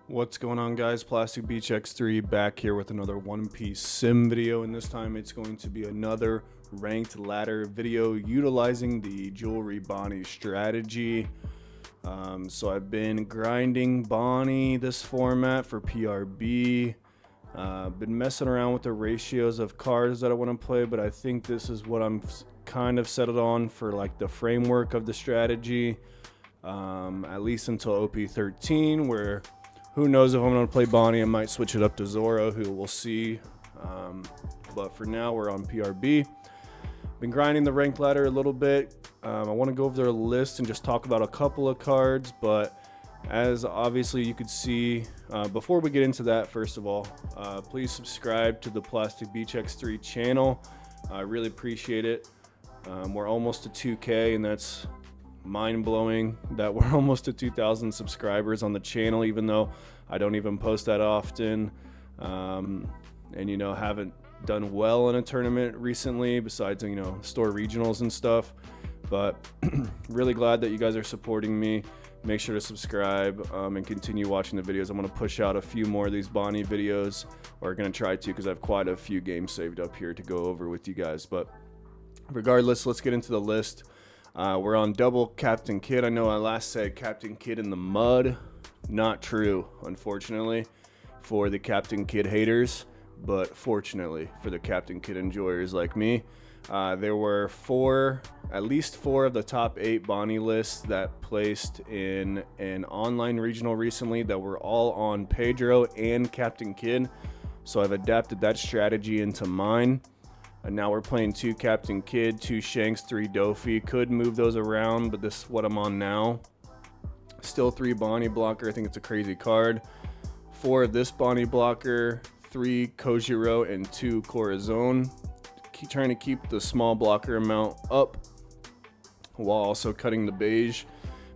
What's going on, guys? Plastic Beach X3 back here with another One Piece sim video, and this time it's going to be another ranked ladder video utilizing the jewelry Bonney strategy. So I've been grinding Bonney this format for PRB. Been messing around with the ratios of cards that I want to play, but I think this is what I'm kind of settled on for like the framework of the strategy, at least until OP13, where who knows if I'm going to play Bonney. I might switch it up to Zoro, who we'll see. But for now, we're on PRB. Been grinding the ranked ladder a little bit. I want to go over their list and just talk about a couple of cards. But as obviously you could see, before we get into that, first of all, please subscribe to the Plastic Beach X3 channel. I really appreciate it. We're almost to 2K, and that's mind-blowing that we're almost to 2,000 subscribers on the channel, even though I don't even post that often, and haven't done well in a tournament recently besides store regionals and stuff. But really glad that you guys are supporting me. Make sure to subscribe and continue watching the videos. I'm going to push out a few more of these Bonney videos, or going to try to, because I have quite a few games saved up here to go over with you guys. But regardless, let's get into the list. We're on double Captain Kidd. I know I last said Captain Kidd in the mud. Not true, unfortunately, for the Captain Kidd haters, but fortunately for the Captain Kidd enjoyers like me. There were at least four of the top 8 Bonney lists that placed in an online regional recently that were all on PEDRO and Captain Kidd. So I've adapted that strategy into mine. And now we're playing 2 Captain Kidd, 2 Shanks, 3 Dofi. Could move those around, but this is what I'm on now. Still 3 Bonney blocker. I think it's a crazy card. 4 of this Bonney blocker, 3 Kojiro, and 2 Corazon. Keep trying to keep the small blocker amount up while also cutting the beige,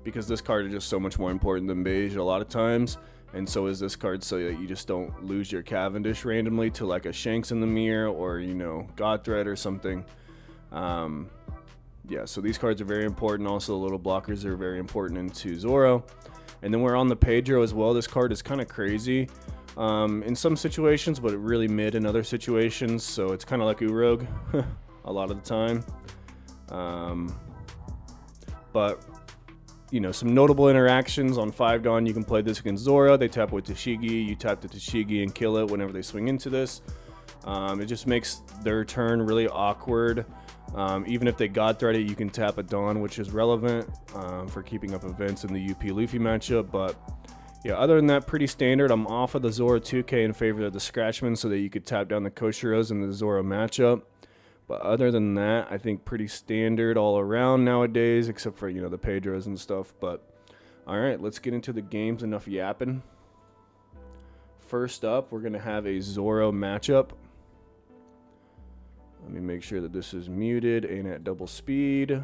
because this card is just so much more important than beige a lot of times. And so is this card, so that you just don't lose your Cavendish randomly to like a Shanks in the mirror or, God Thread or something. Yeah, so these cards are very important. Also, the little blockers are very important into Zoro. And then we're on the Pedro as well. This card is kind of crazy in some situations, but really mid in other situations. So it's kind of like Urog a lot of the time. But some notable interactions on 5 Dawn. You can play this against Zoro. They tap with Tashigi. You tap the Tashigi and kill it whenever they swing into this. It just makes their turn really awkward. Even if they God Thread it, you can tap a Dawn, which is relevant for keeping up events in the UP Luffy matchup. But yeah, other than that, pretty standard. I'm off of the Zoro 2K in favor of the Scratchman so that you could tap down the Koshiros in the Zoro matchup. But other than that, I think pretty standard all around nowadays, except for, the Pedros and stuff. But all right, let's get into the games. Enough yapping. First up, we're going to have a Zoro matchup. Let me make sure that this is muted and at double speed.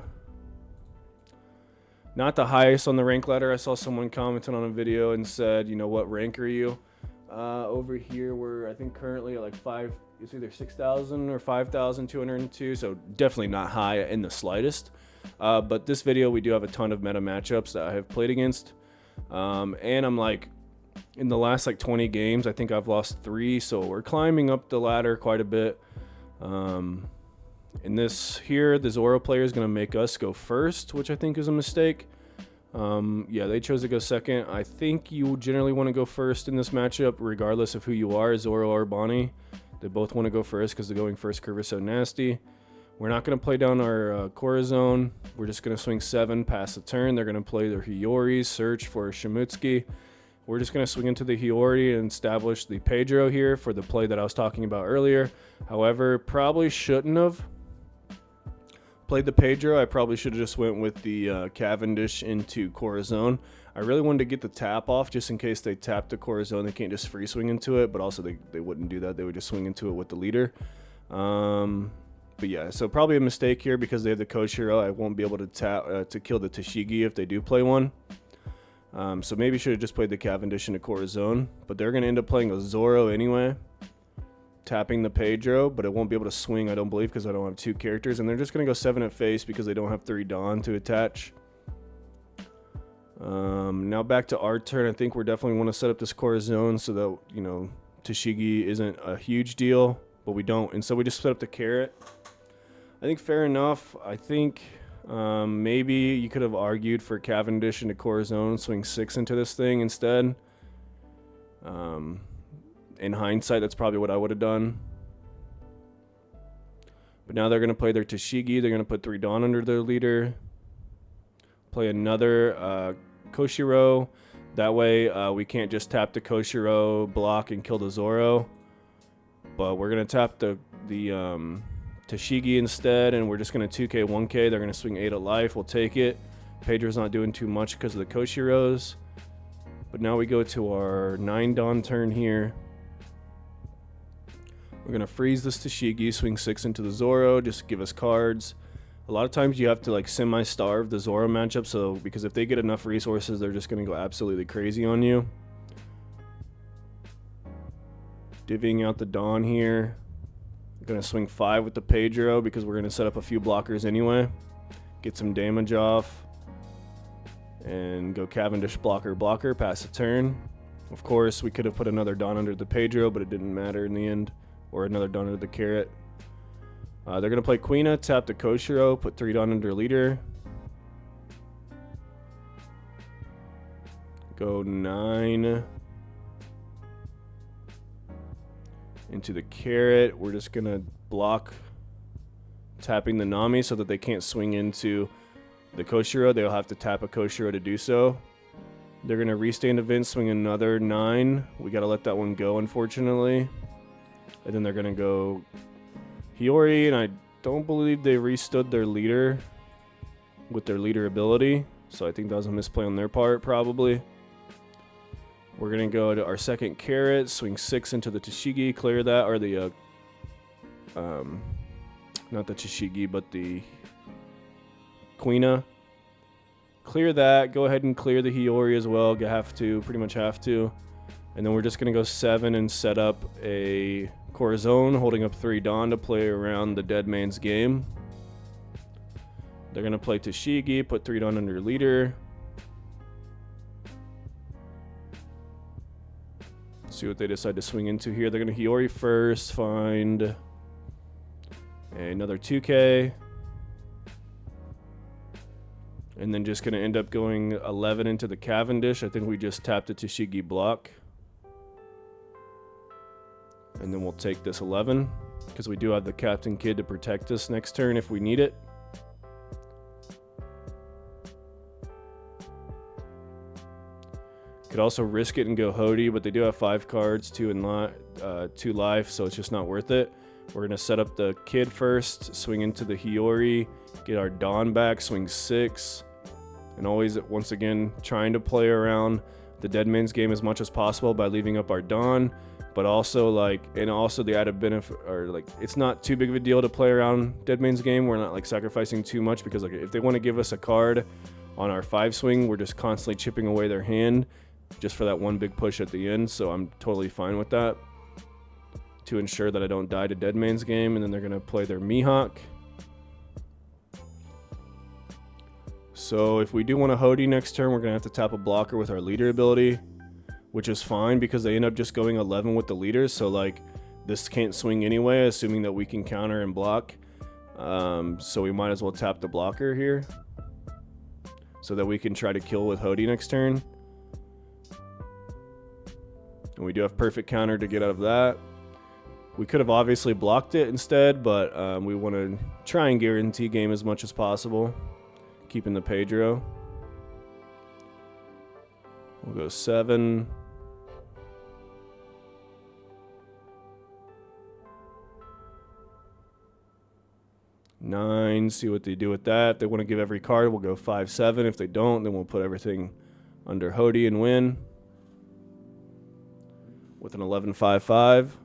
Not the highest on the rank ladder. I saw someone commented on a video and said, what rank are you? Over here, we're, I think, currently at like 5. It's either 6,000 or 5,202, so definitely not high in the slightest. But this video, we do have a ton of meta matchups that I have played against. And I'm like, in the last 20 games, I think I've lost 3, so we're climbing up the ladder quite a bit. In this here, the Zoro player is going to make us go first, which I think is a mistake. Yeah, they chose to go second. I think you generally want to go first in this matchup, regardless of who you are, Zoro or Bonney. They both want to go first because the going first curve is so nasty. We're not going to play down our Corazon. We're just going to swing 7, pass the turn. They're going to play their Hiyori, search for Shimutsuki. We're just going to swing into the Hiyori and establish the Pedro here for the play that I was talking about earlier. However, probably shouldn't have played the Pedro. I probably should have just went with the Cavendish into Corazon. I really wanted to get the tap off just in case they tap the Corazon. They can't just free swing into it, but also they wouldn't do that. They would just swing into it with the leader. But yeah, so probably a mistake here because they have the Koshiro. I won't be able to tap to kill the Tashigi if they do play one. So maybe should have just played the Cavendish into Corazon, but they're going to end up playing a Zoro anyway, tapping the Pedro, but it won't be able to swing, I don't believe, because I don't have 2 characters, and they're just going to go 7 at face because they don't have 3 Dawn to attach. Now back to our turn. I think we're definitely want to set up this Corazon so that, you know, TCG isn't a huge deal, but we don't. And so we just set up the carrot. I think fair enough. I think maybe you could have argued for Cavendish into Corazon, swing 6 into this thing instead. In hindsight, that's probably what I would have done. But now they're going to play their Tashigi. They're going to put 3 Dawn under their leader. Play another Koshiro. That way we can't just tap the Koshiro, block, and kill the Zoro. But we're going to tap the Tashigi instead, and we're just going to 2k, 1k. They're going to swing 8 of life. We'll take it. Pedro's not doing too much because of the Koshiros. But now we go to our 9 Dawn turn here. We're going to freeze this Tashigi, swing 6 into the Zoro, just give us cards. A lot of times you have to like semi-starve the Zoro matchup, so because if they get enough resources, they're just going to go absolutely crazy on you. Divvying out the Dawn here. We're going to swing 5 with the Pedro because we're going to set up a few blockers anyway. Get some damage off. And go Cavendish blocker, pass a turn. Of course, we could have put another Dawn under the Pedro, but it didn't matter in the end. Or another Dawn under the carrot. They're going to play Queena, tap the Koshiro, put 3 Dawn under leader. Go 9 into the carrot. We're just going to block tapping the Nami so that they can't swing into the Koshiro. They'll have to tap a Koshiro to do so. They're going to restand event, swing another 9. We got to let that one go, unfortunately. And then they're going to go Hiyori, and I don't believe they restood their leader with their leader ability. So I think that was a misplay on their part, probably. We're going to go to our second carrot, swing 6 into the Tashigi, clear that, or the, not the Tashigi, but the Queena. Clear that, go ahead and clear the Hiyori as well, pretty much have to. And then we're just going to go 7 and set up a Corazon, holding up 3 Dawn to play around the dead man's game. They're going to play Tashigi, put 3 Dawn under leader. See what they decide to swing into here. They're going to Hiyori first, find another 2k. And then just going to end up going 11 into the Cavendish. I think we just tapped the Tashigi block. And then we'll take this 11 because we do have the Captain Kid to protect us next turn if we need it. Could also risk it and go Hody, but they do have 5 cards, 2 life, so it's just not worth it. We're going to set up the Kid first, swing into the Hiyori, get our Dawn back, swing 6. And always, once again, trying to play around the dead man's game as much as possible by leaving up our Dawn. But also, also the added benefit, or it's not too big of a deal to play around dead man's game. We're not sacrificing too much because if they want to give us a card on our 5 swing, we're just constantly chipping away their hand just for that one big push at the end. So I'm totally fine with that to ensure that I don't die to dead man's game. And then they're going to play their Mihawk. So if we do want to Hody next turn, we're going to have to tap a blocker with our leader ability, which is fine because they end up just going 11 with the leaders. So this can't swing anyway, assuming that we can counter and block. So we might as well tap the blocker here so that we can try to kill with Hody next turn. And we do have perfect counter to get out of that. We could have obviously blocked it instead, but we want to try and guarantee game as much as possible, keeping the Pedro. We'll go 7. 9, see what they do with that. If they want to give every card, we'll go 5, 7. If they don't, then we'll put everything under Hody and win with an 11, 5, 5.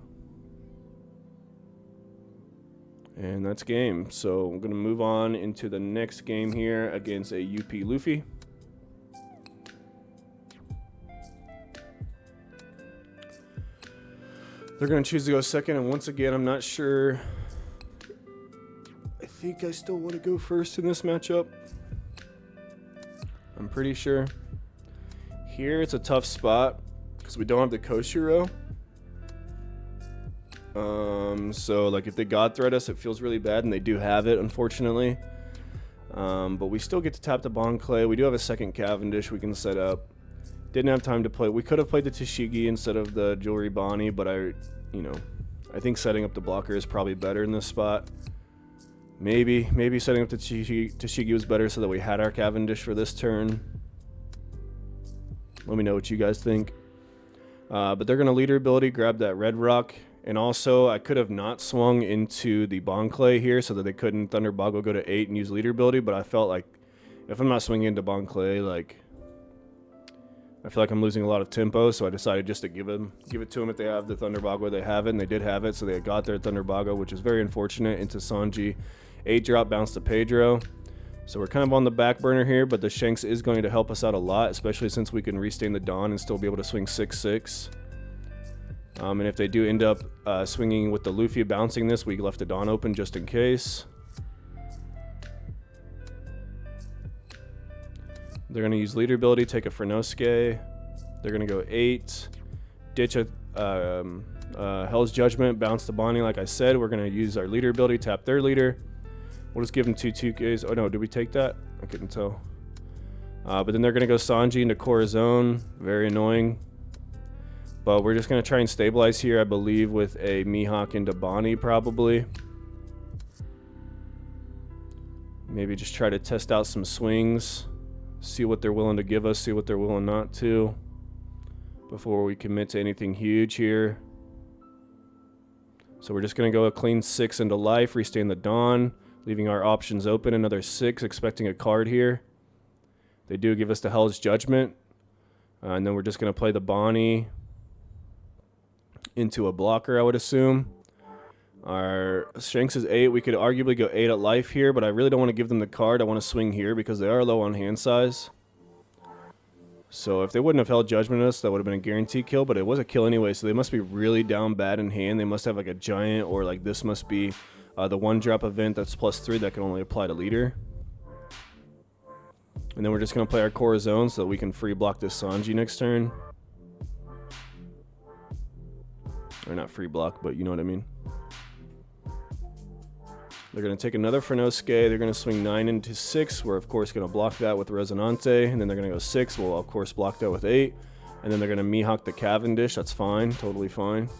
And that's game. So I'm going to move on into the next game here against a UP Luffy. They're going to choose to go second, and once again, I'm not sure. I think I still want to go first in this matchup. I'm pretty sure. Here it's a tough spot because we don't have the Koshiro. So like if they God Thread us, it feels really bad, and they do have it, unfortunately. But we still get to tap the Bond Clay. We do have a second Cavendish we can set up. Didn't have time to play. We could have played the TCG instead of the Jewelry Bonney, but I think setting up the blocker is probably better in this spot. Maybe setting up the TCG was better so that we had our Cavendish for this turn. Let me know what you guys think. But they're going to leader ability, grab that red rock. And also, I could have not swung into the Bond Clay here so that they couldn't Thunder Boggle go to 8 and use leader ability. But I felt like if I'm not swinging into Bond Clay, like I feel like I'm losing a lot of tempo. So I decided just to give it to them if they have the Thunder Boggle. They have it, and they did have it. So they got their Thunder Boggle, which is very unfortunate, into Sanji. 8 drop, bounce to Pedro. So we're kind of on the back burner here, but the Shanks is going to help us out a lot, especially since we can restain the Dawn and still be able to swing 6/6. And if they do end up swinging with the Luffy bouncing this, we left the Dawn open just in case. They're going to use leader ability, take a Furnosuke. They're going to go 8, ditch a Hell's Judgment, bounce the Bonney. Like I said, we're going to use our leader ability, tap their leader. We'll just give them 2 2Ks. Oh no, did we take that? I couldn't tell. But then they're going to go Sanji into Corazon. Very annoying. But we're just going to try and stabilize here, I believe, with a Mihawk into Bonney probably. Maybe just try to test out some swings. See what they're willing to give us, see what they're willing not to, before we commit to anything huge here. So we're just going to go a clean 6 into life, restain the Dawn, leaving our options open. Another 6, expecting a card here. They do give us the Hell's Judgment. And then we're just going to play the Bonney into a blocker, I would assume. Our Shanks is 8. We could arguably go 8 at life here, but I really don't want to give them the card. I want to swing here because they are low on hand size. So if they wouldn't have held Judgment us, that would have been a guaranteed kill, but it was a kill anyway, so they must be really down bad in hand. They must have like a giant, or like this must be the 1-drop event that's +3 that can only apply to leader. And then we're just going to play our Corazon so that we can free block this Sanji next turn. Or not free block, but you know what I mean. They're going to take another Furnosuke. They're going to swing 9 into 6. We're, of course, going to block that with Resonante. And then they're going to go 6. We'll, of course, block that with 8. And then they're going to Mihawk the Cavendish. That's fine. Totally fine.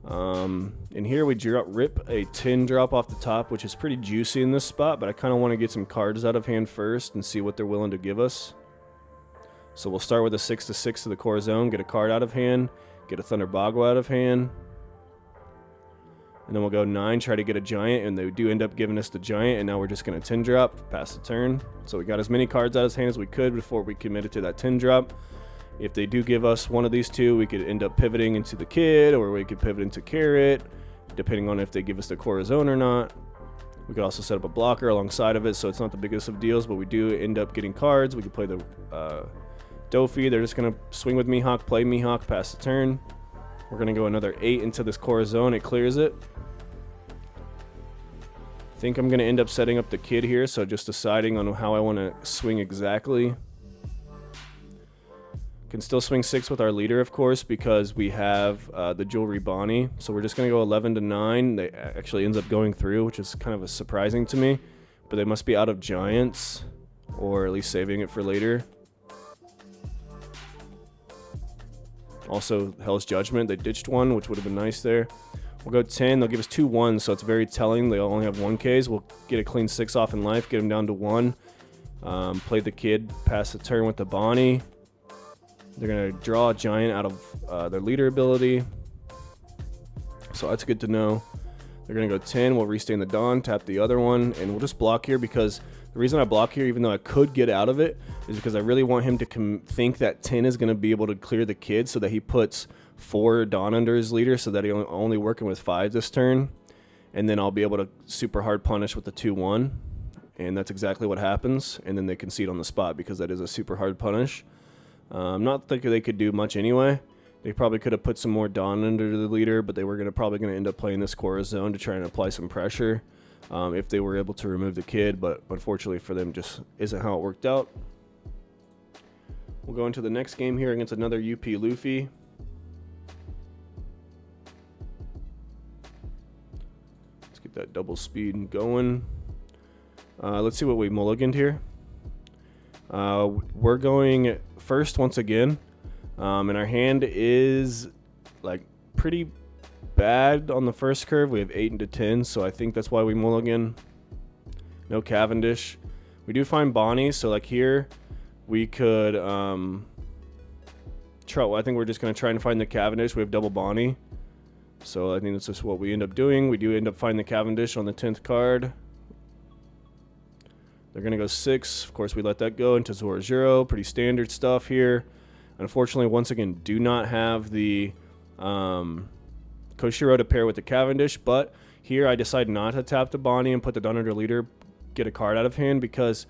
And here we rip a 10 drop off the top, which is pretty juicy in this spot. But I kind of want to get some cards out of hand first and see what they're willing to give us. So we'll start with a 6/6 to the Corazon. Get a card out of hand. Get a Thunder Boggle out of hand. And then we'll go 9, try to get a giant, and they do end up giving us the giant, and now we're just going to 10 drop, pass the turn. So we got as many cards out of his hand as we could before we committed to that 10 drop. If they do give us one of these two, we could end up pivoting into the Kid, or we could pivot into Carrot, depending on if they give us the Corazon or not. We could also set up a blocker alongside of it, so it's not the biggest of deals, but we do end up getting cards. We could play the Dofi. They're just going to swing with Mihawk, play Mihawk, pass the turn. We're going to go another 8 into this Corazon. It clears it. I think I'm going to end up setting up the Kid here, so just deciding on how I want to swing exactly. Can still swing 6 with our leader, of course, because we have the Jewelry Bonney. So we're just going to go 11 to 9. They actually ends up going through, which is kind of surprising to me. But they must be out of Giants, or at least saving it for later. Also, Hell's Judgment. They ditched one, which would have been nice there. We'll go 10. They'll give us 2 1s, so it's very telling. They only have 1Ks. We'll get a clean 6 off in life, get them down to 1. Play the Kid, pass the turn with the Bonney. They're going to draw a giant out of their leader ability. So that's good to know. They're going to go 10. We'll restain the Dawn, tap the other one, and we'll just block here because the reason I block here, even though I could get out of it, is because I really want him to think that 10 is going to be able to clear the Kid so that he puts 4 Dawn under his leader so that he's only working with 5 this turn. And then I'll be able to super hard punish with the 2-1. And that's exactly what happens. And then they concede on the spot because that is a super hard punish. Not thinking they could do much anyway. They probably could have put some more Dawn under the leader, but they were probably going to end up playing this Corazon to try and apply some pressure if they were able to remove the Kid, but unfortunately for them, just isn't how it worked out. We'll go into the next game here against another UP Luffy. Let's get that double speed going. Let's see what we mulliganed here. We're going first once again. And our hand is like pretty bad on the first curve. We have 8 into 10, so I think that's why we mulligan. No Cavendish. We do find Bonney, so like here we could try. I think we're just gonna try and find the Cavendish. We have double Bonney, so I think that's just what we end up doing. We do end up finding the Cavendish on the 10th card. They're gonna go 6. Of course, we let that go into Zoro. Pretty standard stuff here. Unfortunately, once again, do not have the Koshiro to pair with the Cavendish, but here I decide not to tap the Bonney and put the Don under leader, get a card out of hand, because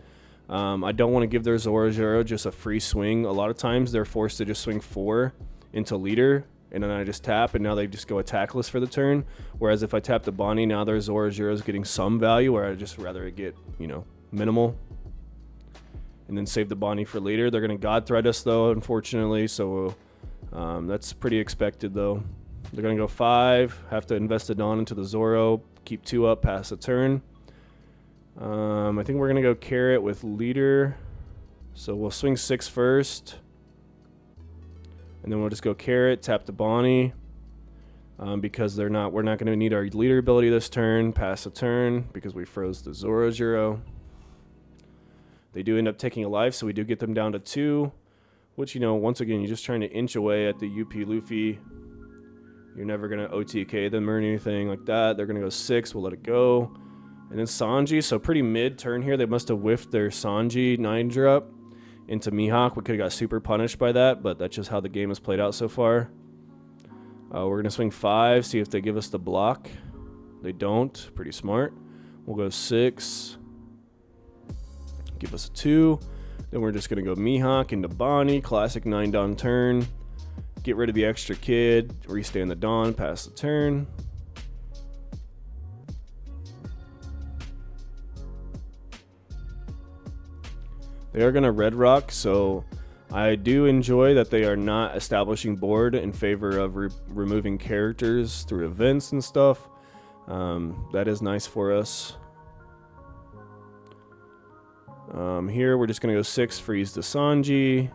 I don't want to give their Zoro just a free swing. A lot of times they're forced to just swing 4 into leader, and then I just tap, and now they just go attackless for the turn. Whereas if I tap the Bonney, now their Zoro is getting some value, where I just rather it get, you know, minimal. And then save the Bonney for later. They're going to God Thread us, though, unfortunately. So that's pretty expected, though. They're going to go 5. Have to invest a Dawn into the Zoro. Keep 2 up, pass the turn. I think we're going to go Carrot with leader. So we'll swing 6 first. And then we'll just go Carrot, tap the Bonney. Because we're not going to need our leader ability this turn. Pass the turn because we froze the Zoro. They do end up taking a life, so we do get them down to 2, which, you know, once again, you're just trying to inch away at the UP Luffy. You're never going to OTK them or anything like that. They're going to go 6. We'll let it go. And then Sanji, so pretty mid-turn here. They must have whiffed their Sanji 9-drop into Mihawk. We could have got super punished by that, but that's just how the game has played out so far. We're going to swing 5, see if they give us the block. They don't. Pretty smart. We'll go 6. Give us a 2. Then we're just going to go Mihawk into Bonney. Classic 9 Dawn turn. Get rid of the extra kid. Restand the Dawn. Pass the turn. They are going to Red Rock, so I do enjoy that they are not establishing board in favor of removing characters through events and stuff. That is nice for us. Here we're just going to go 6, freeze the Sanji.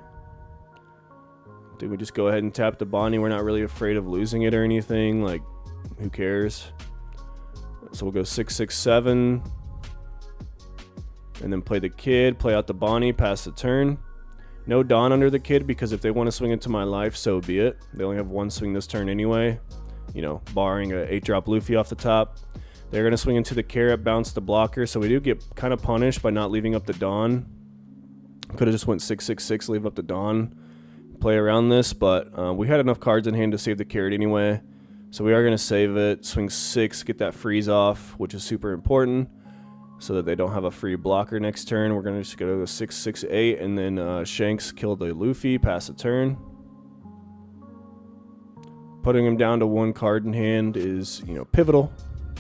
Did we just go ahead and tap the Bonney? We're not really afraid of losing it or anything. Like, who cares? So we'll go 6, 6, 7. And then play the kid, play out the Bonney, pass the turn. No Dawn under the kid, because if they want to swing into my life, so be it. They only have 1 swing this turn anyway. You know, barring a 8-drop Luffy off the top. They're going to swing into the Carrot, bounce the blocker, so we do get kind of punished by not leaving up the Dawn. Could have just went 6, 6, 6, leave up the Dawn, play around this, but we had enough cards in hand to save the Carrot anyway. So we are going to save it, swing 6, get that freeze off, which is super important, so that they don't have a free blocker next turn. We're going to just go 6, 6, 8, and then Shanks kill the Luffy, pass the turn. Putting him down to 1 card in hand is, you know, pivotal.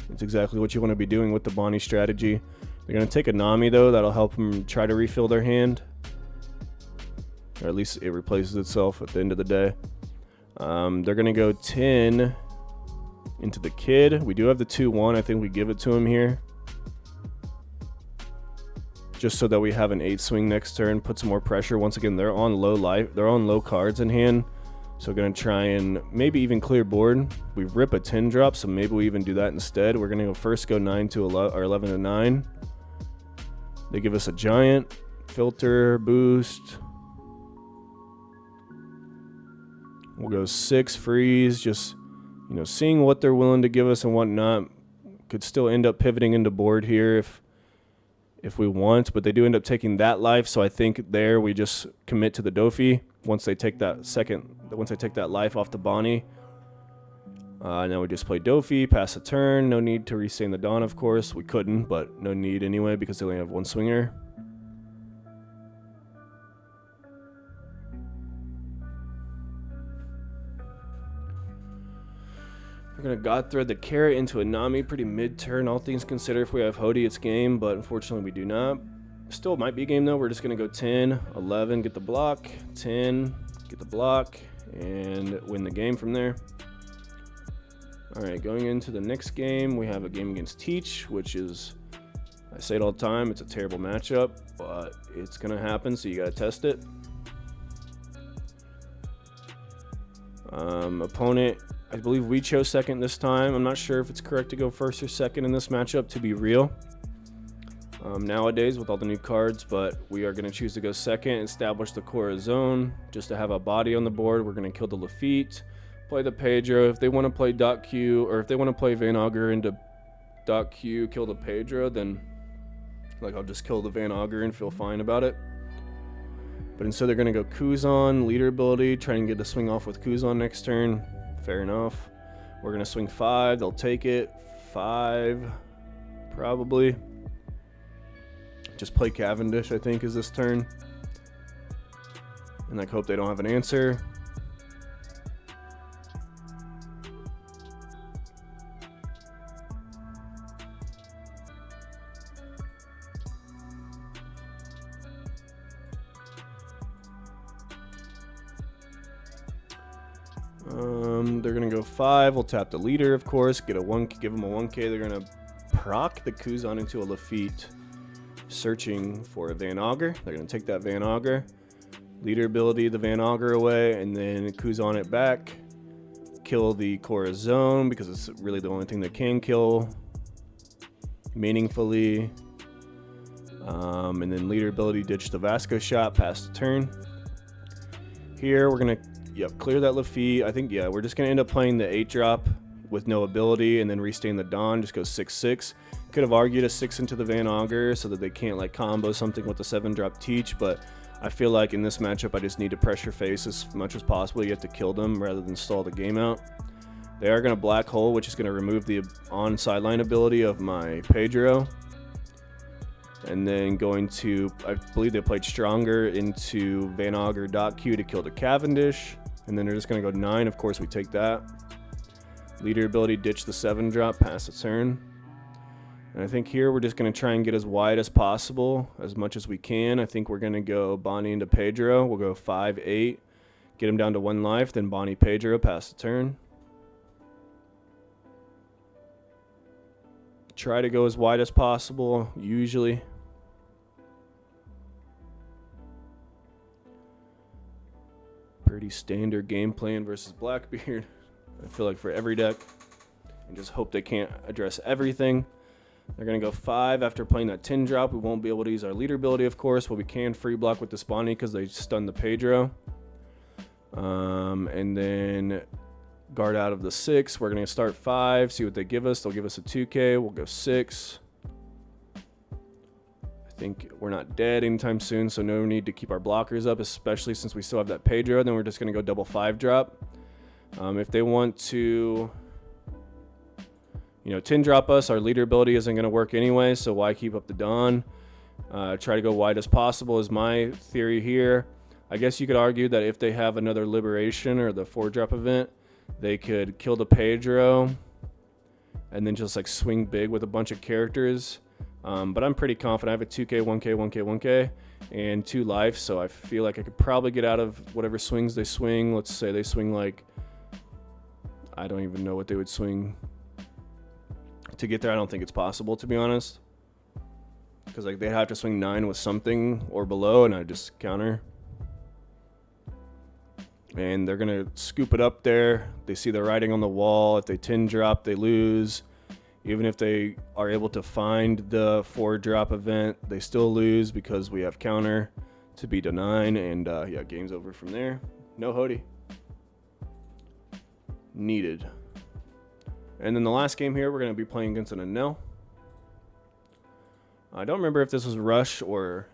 It's exactly what you want to be doing with the Bonney strategy. They're going to take a Nami, though. That'll help them try to refill their hand. Or at least it replaces itself at the end of the day. They're going to go 10 into the kid. We do have the 2-1. I think we give it to him here. Just so that we have an 8 swing next turn. Put some more pressure. Once again, they're on low life. They're on low cards in hand. So we're going to try and maybe even clear board. We rip a 10 drop, so maybe we even do that instead. We're going to go 9 to 11, or 11 to 9. They give us a giant, filter, boost. We'll go 6, freeze, just, you know, seeing what they're willing to give us and whatnot. Could still end up pivoting into board here if we want, but they do end up taking that life, so I think there we just commit to the Dofi once they take that life off the Bonney. Now we just play Dofi, pass a turn. No need to restand the Dawn, of course. We couldn't, but no need anyway because they only have 1 swinger. We're going to God Thread the Carrot into a Nami pretty mid-turn, all things considered. If we have Hody, it's game, but unfortunately we do not. Still might be a game though. We're just gonna go 10, 11, get the block, 10, get the block, and win the game from there. All right, going into the next game, we have a game against Teach, which is, I say it all the time, it's a terrible matchup, but it's gonna happen, so you gotta test it. Opponent, I believe we chose second this time. I'm not sure if it's correct to go first or second in this matchup, to be real. Nowadays with all the new cards, but we are going to choose to go second, establish the core zone just to have a body on the board. We're going to kill the Lafitte, play the Pedro. If they want to play dot Q, or if they want to play Van Augur into dot Q, kill the Pedro, then like I'll just kill the Van Augur and feel fine about it. But instead they're going to go Kuzan, leader ability, try and get the swing off with Kuzan next turn. Fair enough. We're going to swing 5, they'll take it. 5, probably. Just play Cavendish, I think, is this turn. And like hope they don't have an answer. They're gonna go 5. We'll tap the leader, of course. Get a 1. Give them a 1K. They're gonna proc the Kuzan into a Lafitte, searching for a Van Augur. They're gonna take that Van Augur, leader ability the Van Augur away, and then Kuzan it back. Kill the Corazon because it's really the only thing that can kill meaningfully. And then leader ability ditch the Vasco shot, pass the turn. Here we're gonna clear that Luffy. I think we're just gonna end up playing the 8-drop with no ability and then restain the Dawn. Just go 6/6. Could have argued a 6 into the Van Augur so that they can't like combo something with the 7-drop Teach, but I feel like in this matchup I just need to pressure face as much as possible. You have to kill them rather than stall the game out. They are gonna black hole, which is gonna remove the on sideline ability of my Pedro. And then going to, I believe they played Stronger into Van Augur dot Q to kill the Cavendish. And then they're just going to go 9. Of course, we take that. Leader ability, ditch the 7-drop, pass the turn. And I think here we're just going to try and get as wide as possible, as much as we can. I think we're going to go Bonney into Pedro. We'll go 5-8, get him down to 1 life, then Bonney, Pedro, pass the turn. Try to go as wide as possible, usually. Pretty standard game plan versus Blackbeard, I feel like, for every deck. And just hope they can't address everything. They're going to go 5 after playing that 10-drop. We won't be able to use our leader ability, of course, but we can free block with this Bonney because they stunned the Pedro. And then guard out of the 6. We're going to start 5, see what they give us. They'll give us a 2K. We'll go 6. I think we're not dead anytime soon, so no need to keep our blockers up, especially since we still have that Pedro. Then we're just going to go double 5-drop. If they want to, 10-drop us, our leader ability isn't going to work anyway, so why keep up the Dawn? Try to go wide as possible is my theory here. I guess you could argue that if they have another Liberation or the 4-drop event, they could kill the Pedro and then just like swing big with a bunch of characters. But I'm pretty confident. I have a 2K, 1K, 1K, 1K, and 2 life, so I feel like I could probably get out of whatever swings they swing. Let's say they swing like, I don't even know what they would swing to get there. I don't think it's possible, to be honest, because like they'd have to swing 9 with something or below, and I just counter. And they're gonna scoop it up there. They see the writing on the wall. If they 10-drop, they lose. Even if they are able to find the 4-drop event, they still lose because we have counter to beat a 9, and game's over from there. No Hody needed. And then the last game here, we're going to be playing against an Enel. I don't remember if this was Rush or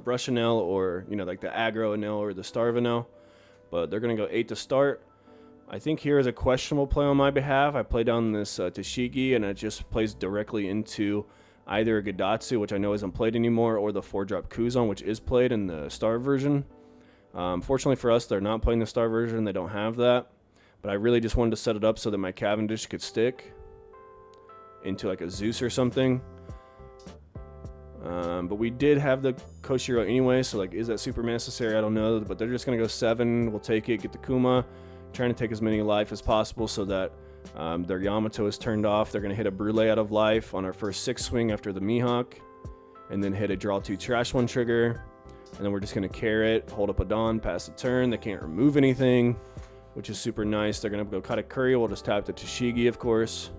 Brush Enel, or like the aggro Enel or the starve Enel, but they're going to go 8 to start. I think here is a questionable play on my behalf. I play down this Tashigi, and it just plays directly into either a Gadatsu, which I know isn't played anymore, or the 4-drop Kuzan, which is played in the Star version. Fortunately for us, they're not playing the Star version. They don't have that. But I really just wanted to set it up so that my Cavendish could stick into like a Zeus or something. But we did have the Koshiro anyway, so like, is that super necessary? I don't know, but they're just gonna go 7. We'll take it, get the Kuma, trying to take as many life as possible so that their Yamato is turned off. They're gonna hit a Brûlé out of life on our first 6 swing after the Mihawk, and then hit a draw 2 trash 1 trigger, and then we're just gonna carrot, hold up a Dawn, pass the turn. They can't remove anything, which is super nice. They're gonna go Katakuri. We'll just tap the Tashigi, of course.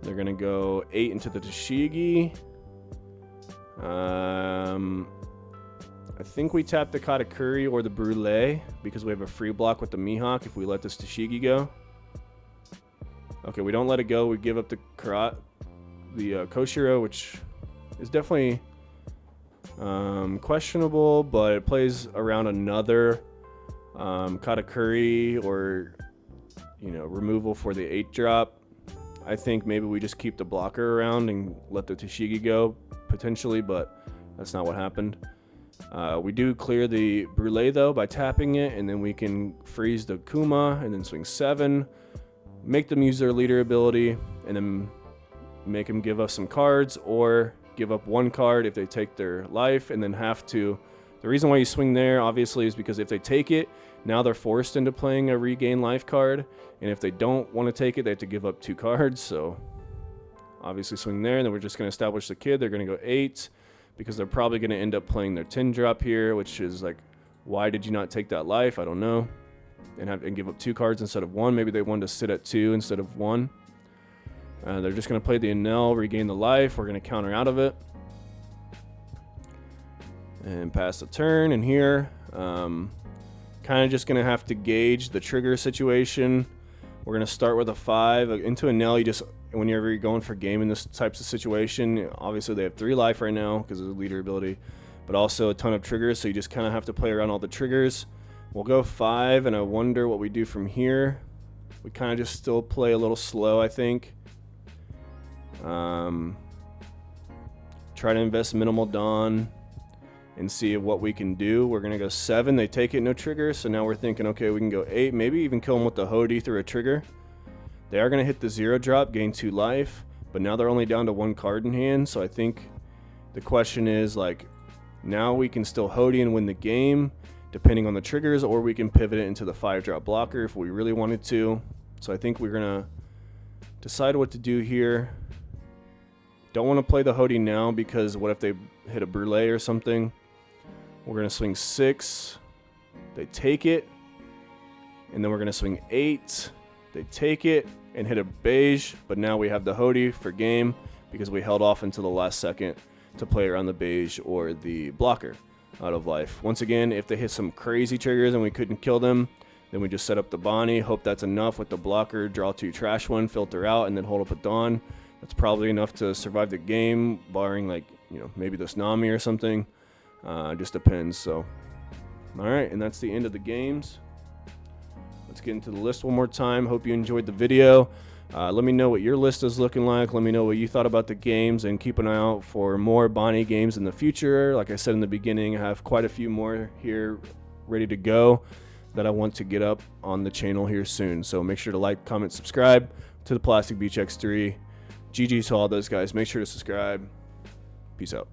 They're gonna go 8 into the Tashigi. I think we tap the Katakuri or the Brûlé because we have a free block with the Mihawk if we let this Tashigi go. Okay, we don't let it go. We give up the Koshiro, which is definitely questionable, but it plays around another Katakuri or, you know, removal for the 8-drop. I think maybe we just keep the blocker around and let the Tashigi go, potentially, but that's not what happened. We do clear the Brûlé, though, by tapping it, and then we can freeze the Kuma and then swing 7, make them use their leader ability, and then make them give us some cards, or give up 1 card if they take their life, and then have to... The reason why you swing there, obviously, is because if they take it, now they're forced into playing a regain life card, and if they don't want to take it, they have to give up 2 cards, so obviously swing there, and then we're just going to establish the kid. They're going to go 8, because they're probably going to end up playing their 10-drop here, which is like, why did you not take that life? I don't know. And give up 2 cards instead of 1. Maybe they wanted to sit at 2 instead of 1. They're just going to play the Enel, regain the life. We're going to counter out of it. And pass the turn, and here, kind of just going to have to gauge the trigger situation. We're going to start with a 5. Into Enel, you just, whenever you're going for game in this types of situation, obviously they have 3 life right now because of the leader ability, but also a ton of triggers, so you just kind of have to play around all the triggers. We'll go 5, and I wonder what we do from here. We kind of just still play a little slow, I think. Try to invest minimal Dawn and see what we can do. We're going to go 7. They take it, no trigger. So now we're thinking, okay, we can go 8. Maybe even kill them with the Hody through a trigger. They are going to hit the 0-drop, gain 2 life. But now they're only down to 1 card in hand. So I think the question is, like, now we can still Hody and win the game, depending on the triggers, or we can pivot it into the 5-drop blocker if we really wanted to. So I think we're going to decide what to do here. Don't want to play the Hody now because what if they hit a Brûlé or something? We're going to swing 6. They take it. And then we're going to swing 8. They take it and hit a beige. But now we have the Hody for game because we held off until the last second to play around the beige or the blocker out of life. Once again, if they hit some crazy triggers and we couldn't kill them, then we just set up the Bonney. Hope that's enough with the blocker. Draw 2, trash 1, filter out, and then hold up a Dawn. That's probably enough to survive the game, barring, like, you know, maybe the Tsunami or something. Just depends. So, all right, and that's the end of the games. Let's get into the list one more time. Hope you enjoyed the video. Let me know what your list is looking like. Let me know what you thought about the games, and keep an eye out for more Bonney games in the future. Like I said in the beginning, I have quite a few more here ready to go that I want to get up on the channel here soon. So make sure to like, comment, subscribe to the Plastic Beach X3. GG to all those guys. Make sure to subscribe. Peace out.